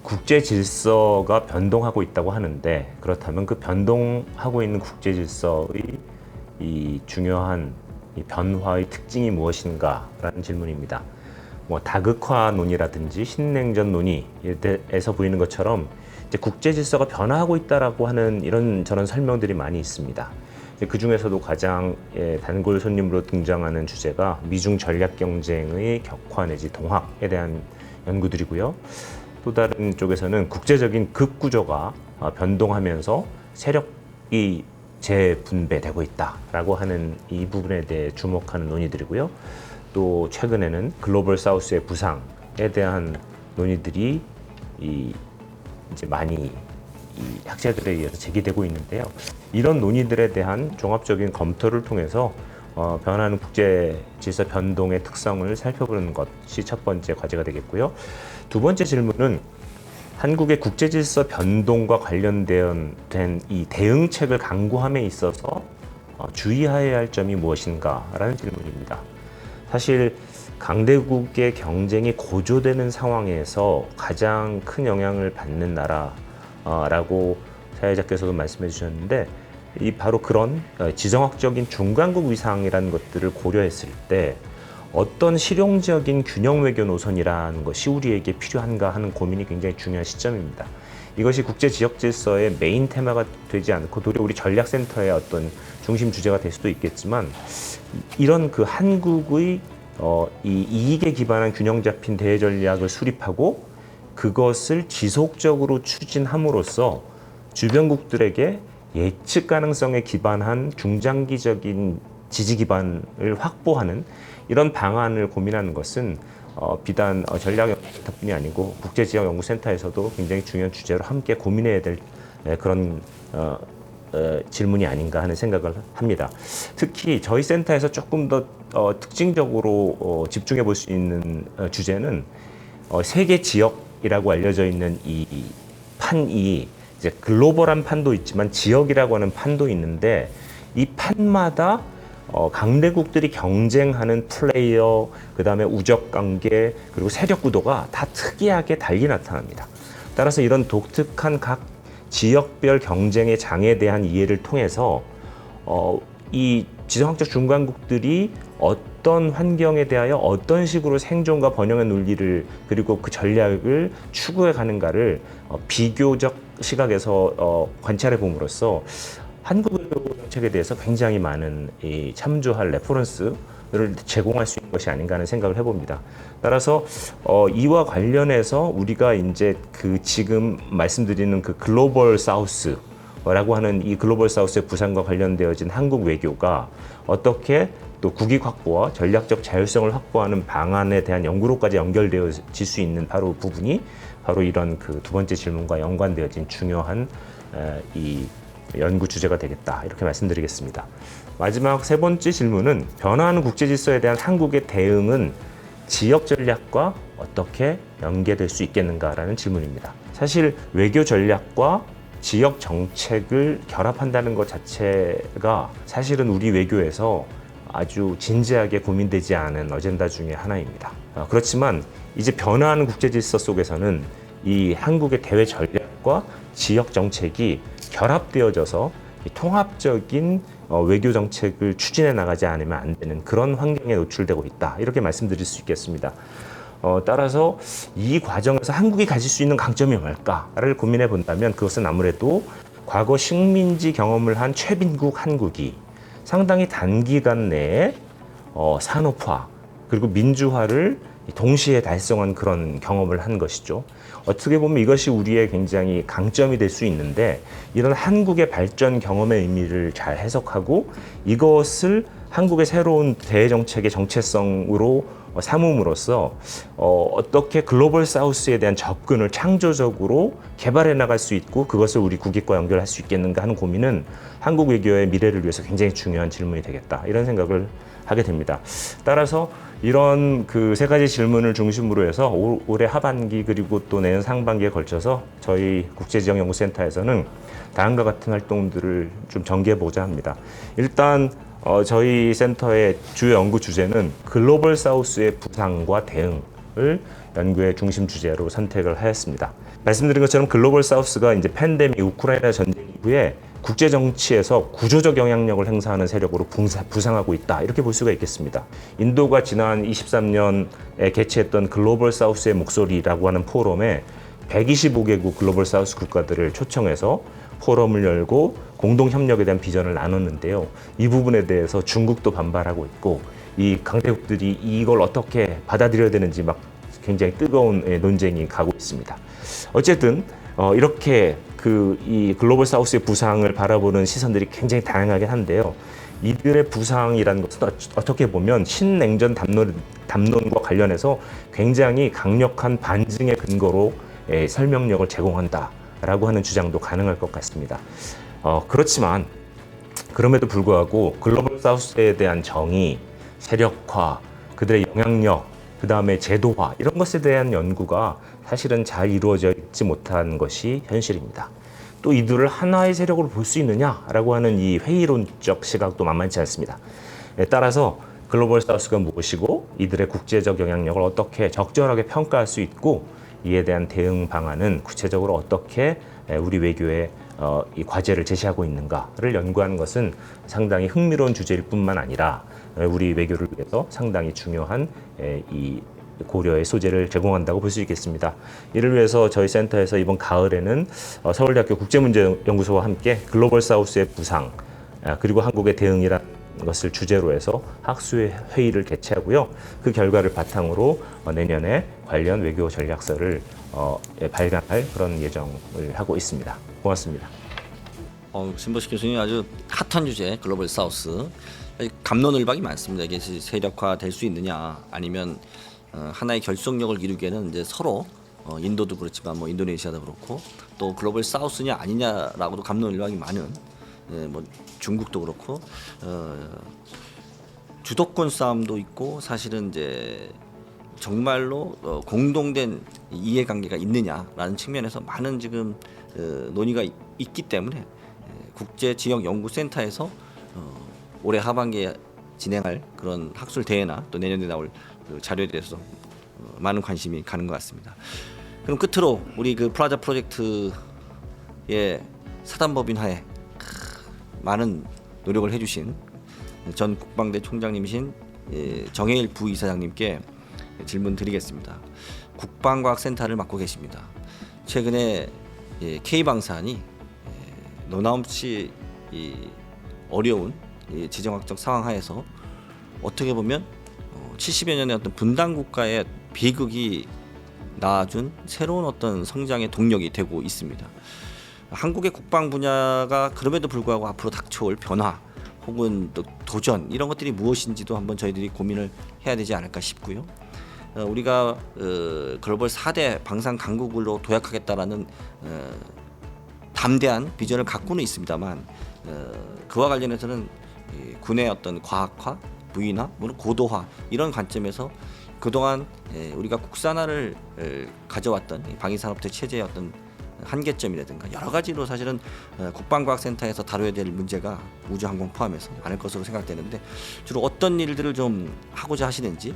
국제 질서가 변동하고 있다고 하는데, 그렇다면 그 변동하고 있는 국제 질서의 이 중요한 이 변화의 특징이 무엇인가라는 질문입니다. 뭐 다극화 논의라든지 신냉전 논의에서 보이는 것처럼 이제 국제 질서가 변화하고 있다라고 하는 이런 저런 설명들이 많이 있습니다. 그 중에서도 가장 단골 손님으로 등장하는 주제가 미중 전략 경쟁의 격화 내지 동학에 대한 연구들이고요. 또 다른 쪽에서는 국제적인 극구조가 변동하면서 세력이 재분배되고 있다라고 하는 이 부분에 대해 주목하는 논의들이고요. 또 최근에는 글로벌 사우스의 부상에 대한 논의들이 이제 많이 이 학자들에 의해서 제기되고 있는데요. 이런 논의들에 대한 종합적인 검토를 통해서 변화하는 국제 질서 변동의 특성을 살펴보는 것이 첫 번째 과제가 되겠고요. 두 번째 질문은 한국의 국제 질서 변동과 관련된 이 대응책을 강구함에 있어서 주의해야 할 점이 무엇인가라는 질문입니다. 사실 강대국의 경쟁이 고조되는 상황에서 가장 큰 영향을 받는 나라라고 사회자께서도 말씀해 주셨는데, 이 바로 그런 지정학적인 중간국 위상이라는 것들을 고려했을 때 어떤 실용적인 균형 외교 노선이라는 것이 우리에게 필요한가 하는 고민이 굉장히 중요한 시점입니다. 이것이 국제 지역 질서의 메인 테마가 되지 않고 도리어 우리 전략센터의 어떤 중심 주제가 될 수도 있겠지만, 이런 그 한국의 이 이익에 기반한 균형 잡힌 대외 전략을 수립하고 그것을 지속적으로 추진함으로써 주변국들에게 예측 가능성에 기반한 중장기적인 지지 기반을 확보하는 이런 방안을 고민하는 것은 비단 전략연구센터뿐이 아니고 국제지역연구센터에서도 굉장히 중요한 주제로 함께 고민해야 될 그런 질문이 아닌가 하는 생각을 합니다. 특히 저희 센터에서 조금 더 특징적으로 집중해 볼 수 있는 주제는 세계 지역이라고 알려져 있는 이 판이 이제 글로벌한 판도 있지만 지역이라고 하는 판도 있는데, 이 판마다 강대국들이 경쟁하는 플레이어, 그 다음에 우적 관계, 그리고 세력 구도가 다 특이하게 달리 나타납니다. 따라서 이런 독특한 각 지역별 경쟁의 장에 대한 이해를 통해서 이 지정학적 중간국들이 어떤 환경에 대하여 어떤 식으로 생존과 번영의 논리를 그리고 그 전략을 추구해 가는가를 비교적 시각에서 관찰해 봄으로써 한국의 정책에 대해서 굉장히 많은 참조할 레퍼런스를 제공할 수 있는 것이 아닌가 하는 생각을 해봅니다. 따라서 이와 관련해서 우리가 이제 그 지금 말씀드리는 그 글로벌 사우스라고 하는 이 글로벌 사우스의 부상과 관련되어진 한국 외교가 어떻게 또 국익 확보와 전략적 자율성을 확보하는 방안에 대한 연구로까지 연결되어질 수 있는 바로 부분이 바로 이런 그 두 번째 질문과 연관되어진 중요한 이 연구 주제가 되겠다, 이렇게 말씀드리겠습니다. 마지막 세 번째 질문은 변화하는 국제 질서에 대한 한국의 대응은 지역 전략과 어떻게 연계될 수 있겠는가라는 질문입니다. 사실 외교 전략과 지역 정책을 결합한다는 것 자체가 사실은 우리 외교에서 아주 진지하게 고민되지 않은 어젠다 중에 하나입니다. 그렇지만 이제 변화하는 국제 질서 속에서는 이 한국의 대외 전략과 지역 정책이 결합되어져서 통합적인 외교 정책을 추진해 나가지 않으면 안 되는 그런 환경에 노출되고 있다, 이렇게 말씀드릴 수 있겠습니다. 따라서 이 과정에서 한국이 가질 수 있는 강점이 뭘까를 고민해 본다면 그것은 아무래도 과거 식민지 경험을 한 최빈국 한국이 상당히 단기간 내에 산업화 그리고 민주화를 동시에 달성한 그런 경험을 한 것이죠. 어떻게 보면 이것이 우리의 굉장히 강점이 될 수 있는데, 이런 한국의 발전 경험의 의미를 잘 해석하고 이것을 한국의 새로운 대외 정책의 정체성으로 삼음으로써 어떻게 글로벌 사우스에 대한 접근을 창조적으로 개발해 나갈 수 있고 그것을 우리 국익과 연결할 수 있겠는가 하는 고민은 한국 외교의 미래를 위해서 굉장히 중요한 질문이 되겠다, 이런 생각을 하게 됩니다. 따라서 이런 그 세 가지 질문을 중심으로 해서 올해 하반기 그리고 또 내년 상반기에 걸쳐서 저희 국제지역연구센터에서는 다음과 같은 활동들을 좀 전개해 보자 합니다. 일단 저희 센터의 주요 연구 주제는 글로벌 사우스의 부상과 대응을 연구의 중심 주제로 선택을 하였습니다. 말씀드린 것처럼 글로벌 사우스가 이제 팬데믹, 우크라이나 전쟁 이후에 국제 정치에서 구조적 영향력을 행사하는 세력으로 부상하고 있다, 이렇게 볼 수가 있겠습니다. 인도가 지난 23년에 개최했던 글로벌 사우스의 목소리라고 하는 포럼에 125개국 글로벌 사우스 국가들을 초청해서 포럼을 열고 공동 협력에 대한 비전을 나눴는데요. 이 부분에 대해서 중국도 반발하고 있고 이 강대국들이 이걸 어떻게 받아들여야 되는지 막 굉장히 뜨거운 논쟁이 가고 있습니다. 어쨌든 이렇게 이 글로벌 사우스의 부상을 바라보는 시선들이 굉장히 다양하긴 한데요. 이들의 부상이라는 것은 어떻게 보면 신냉전 담론과 관련해서 굉장히 강력한 반증의 근거로 설명력을 제공한다라고 하는 주장도 가능할 것 같습니다. 그렇지만 그럼에도 불구하고 글로벌 사우스에 대한 정의, 세력화, 그들의 영향력, 그 다음에 제도화, 이런 것에 대한 연구가 사실은 잘 이루어져 있지 못한 것이 현실입니다. 또 이들을 하나의 세력으로 볼 수 있느냐라고 하는 이 회의론적 시각도 만만치 않습니다. 따라서 글로벌 사우스가 무엇이고 이들의 국제적 영향력을 어떻게 적절하게 평가할 수 있고 이에 대한 대응 방안은 구체적으로 어떻게 우리 외교에 이 과제를 제시하고 있는가를 연구하는 것은 상당히 흥미로운 주제일 뿐만 아니라 우리 외교를 위해서 상당히 중요한 이 고려의 소재를 제공한다고 볼 수 있겠습니다. 이를 위해서 저희 센터에서 이번 가을에는 서울대학교 국제문제연구소와 함께 글로벌 사우스의 부상 그리고 한국의 대응이라는 것을 주제로 해서 학술회 회의를 개최하고요. 그 결과를 바탕으로 내년에 관련 외교 전략서를 발간할 그런 예정을 하고 있습니다. 고맙습니다. 신보식 교수님 아주 핫한 주제 글로벌 사우스 갑론을박이 많습니다. 이게 세력화 될 수 있느냐 아니면 하나의 결속력을 이루기에는 이제 서로 인도도 그렇지만 뭐 인도네시아도 그렇고 또 글로벌 사우스냐 아니냐라고도 갑론을박이 많은 뭐 중국도 그렇고 주도권 싸움도 있고 사실은 이제 정말로 공동된 이해관계가 있느냐라는 측면에서 많은 지금 논의가 있기 때문에 국제지역연구센터에서 올해 하반기에 진행할 그런 학술 대회나 또 내년에 나올 그 자료에 대해서 많은 관심이 가는 것 같습니다. 그럼 끝으로 우리 그 플라자 프로젝트의 사단법인 하에 많은 노력을 해주신 전 국방대 총장님이신 정해일 부이사장님께 질문 드리겠습니다. 국방과학센터를 맡고 계십니다. 최근에 K방산이 너나없이 어려운 지정학적 상황 하에서 어떻게 보면 70여 년의 어떤 분단 국가의 비극이 낳아준 새로운 어떤 성장의 동력이 되고 있습니다. 한국의 국방 분야가 그럼에도 불구하고 앞으로 닥쳐올 변화 혹은 또 도전 이런 것들이 무엇인지도 한번 저희들이 고민을 해야 되지 않을까 싶고요. 우리가 글로벌 4대 방산 강국으로 도약하겠다라는 담대한 비전을 갖고는 있습니다만 그와 관련해서는 군의 어떤 과학화, 부인화, 물론 고도화 이런 관점에서 그동안 우리가 국산화를 가져왔던 방위산업체 체제의 어떤 한계점이라든가 여러 가지로 사실은 국방과학센터에서 다뤄야 될 문제가 우주항공 포함해서 많을 것으로 생각되는데 주로 어떤 일들을 좀 하고자 하시는지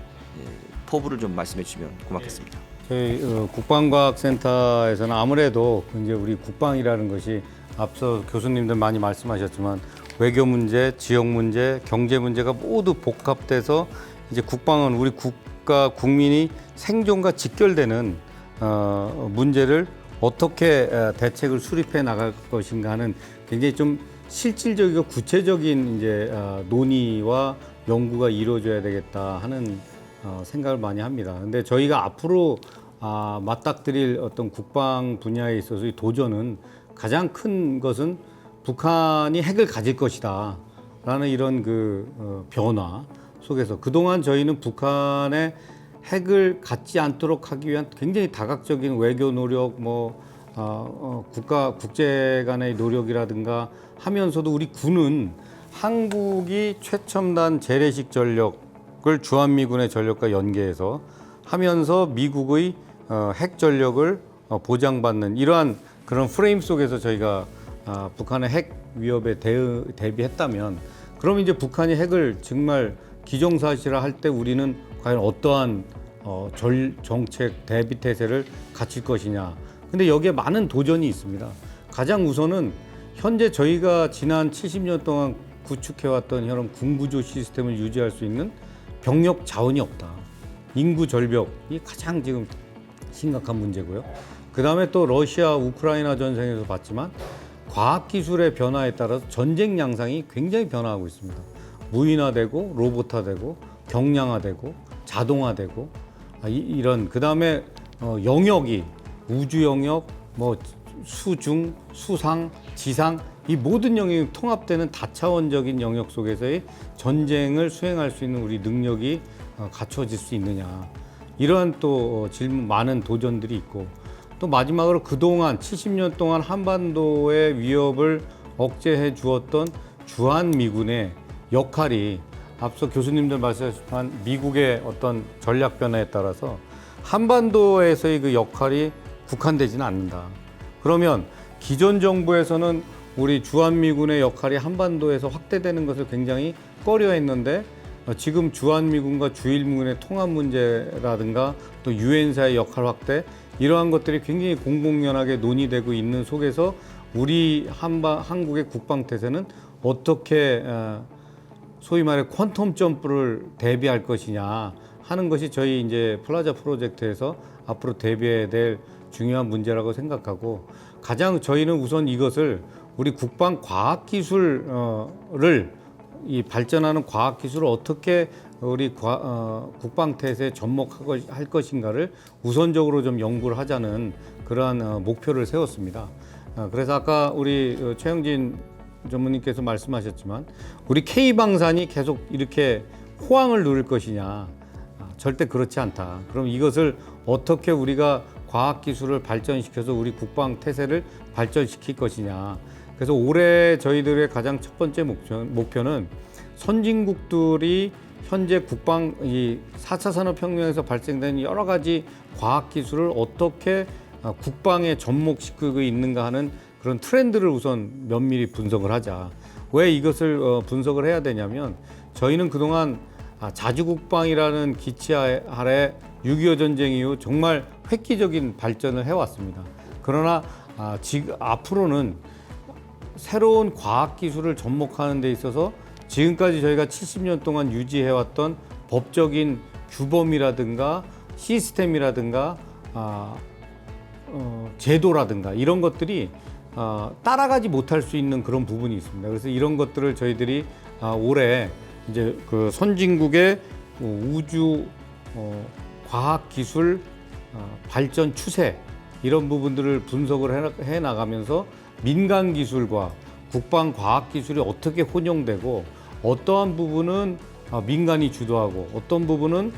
포부를 좀 말씀해 주시면 고맙겠습니다. 저희 국방과학센터에서는 아무래도 이제 우리 국방이라는 것이 앞서 교수님들 많이 말씀하셨지만 외교 문제, 지역 문제, 경제 문제가 모두 복합돼서 이제 국방은 우리 국가 국민이 생존과 직결되는 문제를 어떻게 대책을 수립해 나갈 것인가 하는 굉장히 좀 실질적이고 구체적인 이제 논의와 연구가 이루어져야 되겠다 하는 생각을 많이 합니다. 근데 저희가 앞으로 맞닥뜨릴 어떤 국방 분야에 있어서의 도전은 가장 큰 것은 북한이 핵을 가질 것이다 라는 이런 변화 속에서 그동안 저희는 북한의 핵을 갖지 않도록 하기 위한 굉장히 다각적인 외교 노력, 국제 간의 노력이라든가 하면서도 우리 군은 한국이 최첨단 재래식 전력을 주한미군의 전력과 연계해서 하면서 미국의 핵 전력을 보장받는 이러한 그런 프레임 속에서 저희가 북한의 핵 위협에 대비했다면 그럼 이제 북한이 핵을 정말 기정사실화 할 때 우리는 과연 어떠한 정책 대비 태세를 갖출 것이냐. 근데 여기에 많은 도전이 있습니다. 가장 우선은 현재 저희가 지난 70년 동안 구축해왔던 이런 군구조 시스템을 유지할 수 있는 병력 자원이 없다. 인구 절벽이 가장 지금 심각한 문제고요. 그 다음에 또 러시아 우크라이나 전쟁에서 봤지만 과학기술의 변화에 따라서 전쟁 양상이 굉장히 변화하고 있습니다. 무인화되고 로봇화되고 경량화되고 자동화되고 이런 그 다음에 영역이 우주 영역, 수중, 수상, 지상 이 모든 영역이 통합되는 다차원적인 영역 속에서의 전쟁을 수행할 수 있는 우리 능력이 갖춰질 수 있느냐 이러한 또 질문 많은 도전들이 있고 또 마지막으로 그동안 70년 동안 한반도의 위협을 억제해 주었던 주한미군의 역할이 앞서 교수님들 말씀하셨지만 미국의 어떤 전략 변화에 따라서 한반도에서의 그 역할이 국한되지는 않는다. 그러면 기존 정부에서는 우리 주한미군의 역할이 한반도에서 확대되는 것을 굉장히 꺼려했는데 지금 주한미군과 주일미군의 통합 문제라든가 또 유엔사의 역할 확대 이러한 것들이 굉장히 공공연하게 논의되고 있는 속에서 우리 한국의 국방 태세는 어떻게 소위 말해 퀀텀 점프를 대비할 것이냐 하는 것이 저희 이제 플라자 프로젝트에서 앞으로 대비해야 될 중요한 문제라고 생각하고, 가장 저희는 우선 이것을 우리 국방 과학 기술을 이 발전하는 과학 기술을 어떻게 우리 국방 태세에 접목할 것인가를 우선적으로 좀 연구를 하자는 그러한 목표를 세웠습니다. 그래서 아까 우리 최영진 전무님께서 말씀하셨지만 우리 K방산이 계속 이렇게 호황을 누릴 것이냐, 절대 그렇지 않다. 그럼 이것을 어떻게 우리가 과학기술을 발전시켜서 우리 국방 태세를 발전시킬 것이냐. 그래서 올해 저희들의 가장 첫 번째 목표는 선진국들이 현재 국방 이 4차 산업혁명에서 발생된 여러 가지 과학기술을 어떻게 국방에 접목시키고 있는가 하는 그런 트렌드를 우선 면밀히 분석을 하자. 왜 이것을 분석을 해야 되냐면, 저희는 그동안 자주국방이라는 기치 아래 6.25 전쟁 이후 정말 획기적인 발전을 해왔습니다. 그러나 지금 앞으로는 새로운 과학기술을 접목하는 데 있어서 지금까지 저희가 70년 동안 유지해왔던 법적인 규범이라든가 시스템이라든가 제도라든가 이런 것들이 따라가지 못할 수 있는 그런 부분이 있습니다. 그래서 이런 것들을 저희들이 올해 이제 그 선진국의 우주 과학기술 발전 추세 이런 부분들을 분석을 해 나가면서 민간 기술과 국방 과학 기술이 어떻게 혼용되고 어떠한 부분은 민간이 주도하고 어떤 부분은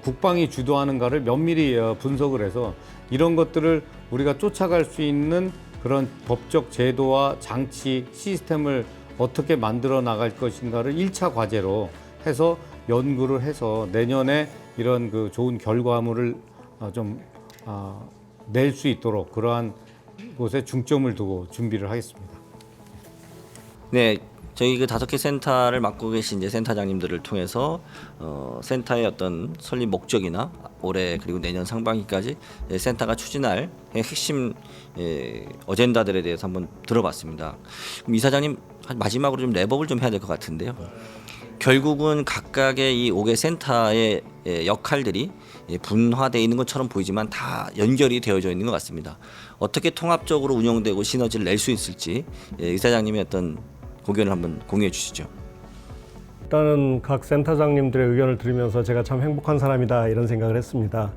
국방이 주도하는가를 면밀히 분석을 해서 이런 것들을 우리가 쫓아갈 수 있는 그런 법적 제도와 장치, 시스템을 어떻게 만들어 나갈 것인가를 1차 과제로 해서 연구를 해서 내년에 이런 그 좋은 결과물을 좀 낼 수 있도록 그러한 곳에 중점을 두고 준비를 하겠습니다. 네, 저희 그 5개 센터를 맡고 계신 이제 센터장님들을 통해서 센터의 어떤 설립 목적이나 올해 그리고 내년 상반기까지 센터가 추진할 핵심 어젠다들에 대해서 한번 들어봤습니다. 그럼 이사장님 마지막으로 좀 랩업을 좀 해야 될 것 같은데요. 결국은 각각의 이 5개 센터의 역할들이 분화되어 있는 것처럼 보이지만 다 연결이 되어져 있는 것 같습니다. 어떻게 통합적으로 운영되고 시너지를 낼 수 있을지 이사장님의 어떤 고견을 한번 공유해 주시죠. 일단은 각 센터장님들의 의견을 들으면서 제가 참 행복한 사람이다 이런 생각을 했습니다.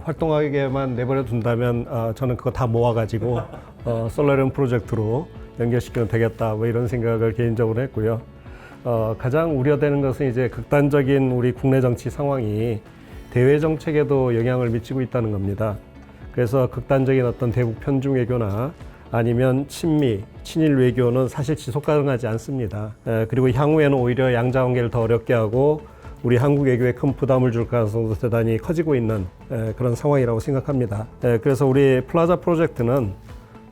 활동하게만 내버려 둔다면 저는 그거 다 모아가지고 솔라리움 프로젝트로 연결시키면 되겠다 뭐 이런 생각을 개인적으로 했고요. 가장 우려되는 것은 이제 극단적인 우리 국내 정치 상황이 대외 정책에도 영향을 미치고 있다는 겁니다. 그래서 극단적인 어떤 대북 편중 외교나 아니면 친미, 친일 외교는 사실 지속 가능하지 않습니다. 그리고 향후에는 오히려 양자 관계를 더 어렵게 하고 우리 한국 외교에 큰 부담을 줄 가능성도 대단히 커지고 있는 그런 상황이라고 생각합니다. 그래서 우리 플라자 프로젝트는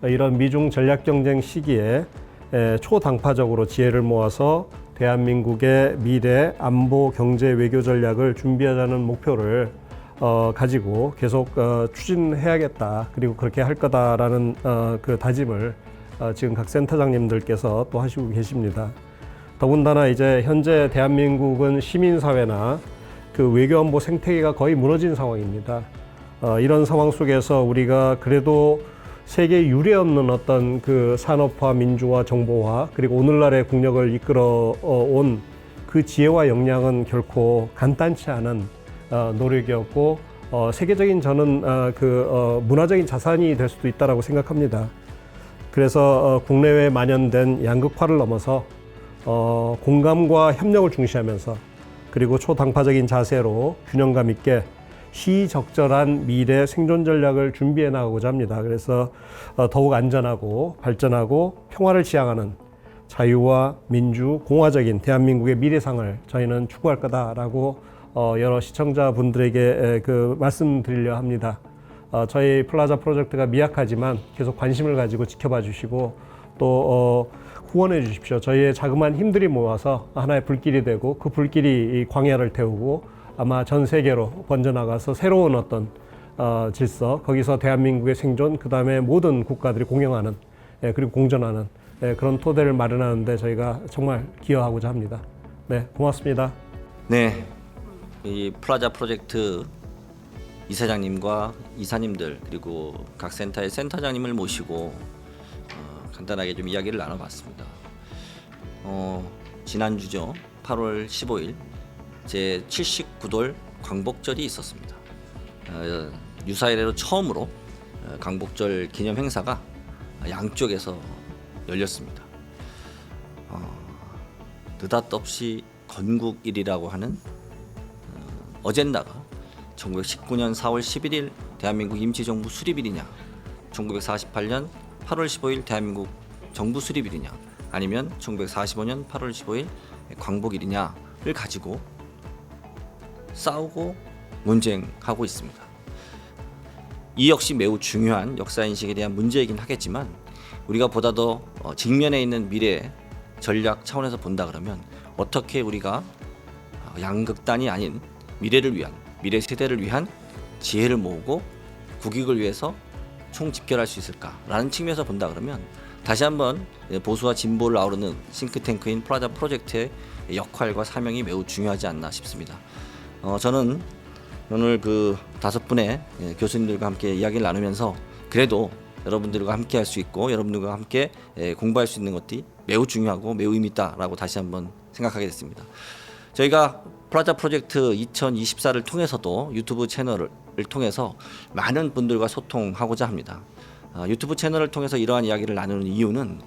이런 미중 전략 경쟁 시기에 초당파적으로 지혜를 모아서 대한민국의 미래 안보, 경제, 외교 전략을 준비하자는 목표를 가지고 계속 추진해야겠다. 그리고 그렇게 할 거다라는 그 다짐을 지금 각 센터장님들께서 또 하시고 계십니다. 더군다나 이제 현재 대한민국은 시민사회나 그 외교안보 생태계가 거의 무너진 상황입니다. 이런 상황 속에서 우리가 그래도 세계 유례 없는 어떤 그 산업화, 민주화, 정보화 그리고 오늘날의 국력을 이끌어 온 그 지혜와 역량은 결코 간단치 않은 노력이었고 세계적인 저는 문화적인 자산이 될 수도 있다라고 생각합니다. 그래서 국내외에 만연된 양극화를 넘어서 공감과 협력을 중시하면서 그리고 초당파적인 자세로 균형감 있게 시적절한 미래 생존 전략을 준비해 나가고자 합니다. 그래서 더욱 안전하고 발전하고 평화를 지향하는 자유와 민주, 공화적인 대한민국의 미래상을 저희는 추구할 거다라고 여러 시청자분들에게 그 말씀드리려 합니다. 저희 플라자 프로젝트가 미약하지만 계속 관심을 가지고 지켜봐 주시고 또 후원해 주십시오. 저희의 자그마한 힘들이 모아서 하나의 불길이 되고 그 불길이 이 광야를 태우고 아마 전 세계로 번져나가서 새로운 어떤 질서, 거기서 대한민국의 생존, 그 다음에 모든 국가들이 공영하는 그리고 공존하는 그런 토대를 마련하는데 저희가 정말 기여하고자 합니다. 네, 고맙습니다. 네, 이 플라자 프로젝트 이사장님과 이사님들 그리고 각 센터의 센터장님을 모시고 간단하게 좀 이야기를 나눠봤습니다. 지난주죠, 8월 15일 제 79돌 광복절이 있었습니다. 유사 이래로 처음으로 광복절 기념 행사가 양쪽에서 열렸습니다. 느닷없이 건국일이라고 하는 어젠다가 1919년 4월 11일 대한민국 임시정부 수립일이냐, 1948년 8월 15일 대한민국 정부 수립일이냐, 아니면 1945년 8월 15일 광복일이냐를 가지고 싸우고 논쟁하고 있습니다. 이 역시 매우 중요한 역사인식에 대한 문제이긴 하겠지만 우리가 보다 더 직면에 있는 미래 전략 차원에서 본다 그러면 어떻게 우리가 양극단이 아닌 미래를 위한, 미래 세대를 위한 지혜를 모으고 국익을 위해서 총집결할 수 있을까라는 측면에서 본다 그러면 다시 한번 보수와 진보를 아우르는 싱크탱크인 플라자 프로젝트의 역할과 사명이 매우 중요하지 않나 싶습니다. 저는 오늘 그 5분의 교수님들과 함께 이야기를 나누면서 그래도 여러분들과 함께 할 수 있고 여러분들과 함께 공부할 수 있는 것들이 매우 중요하고 매우 의미 있다라고 다시 한번 생각하게 됐습니다. 저희가 플라자 프로젝트 2024를 통해서도 유튜브 채널을 통해서 많은 분들과 소통하고자 합니다. 유튜브 채널을 통해서 이러한 이야기를 나누는 이유는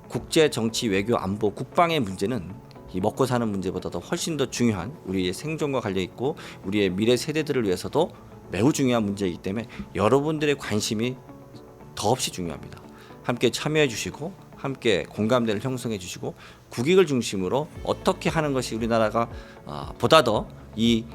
국제 정치 외교 안보 국방의 문제는 이 먹고 사는 문제보다도 훨씬 더 중요한 우리의 생존과 관련 있고 우리의 미래 세대들을 위해서도 매우 중요한 문제이기 때문에 여러분들의 관심이 더없이 중요합니다. 함께 참여해 주시고 함께 공감대를 형성해 주시고 국익을 중심으로 어떻게 하는 것이 우리나라가 보다 더 이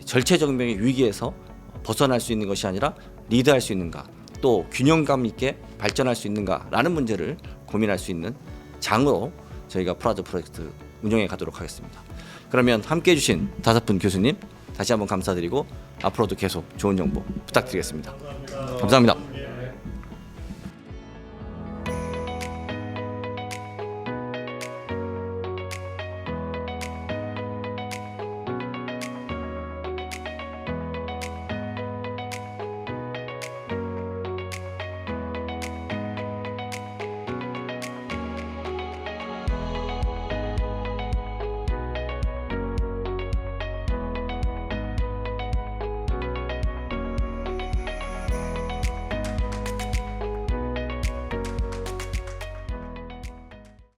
절체정명의 위기에서 벗어날 수 있는 것이 아니라 리드할 수 있는가, 또 균형감 있게 발전할 수 있는가라는 문제를 고민할 수 있는 장으로 저희가 플라자 프로젝트 운영해 가도록 하겠습니다. 그러면 함께해 주신 5분 교수님 다시 한번 감사드리고 앞으로도 계속 좋은 정보 부탁드리겠습니다. 감사합니다.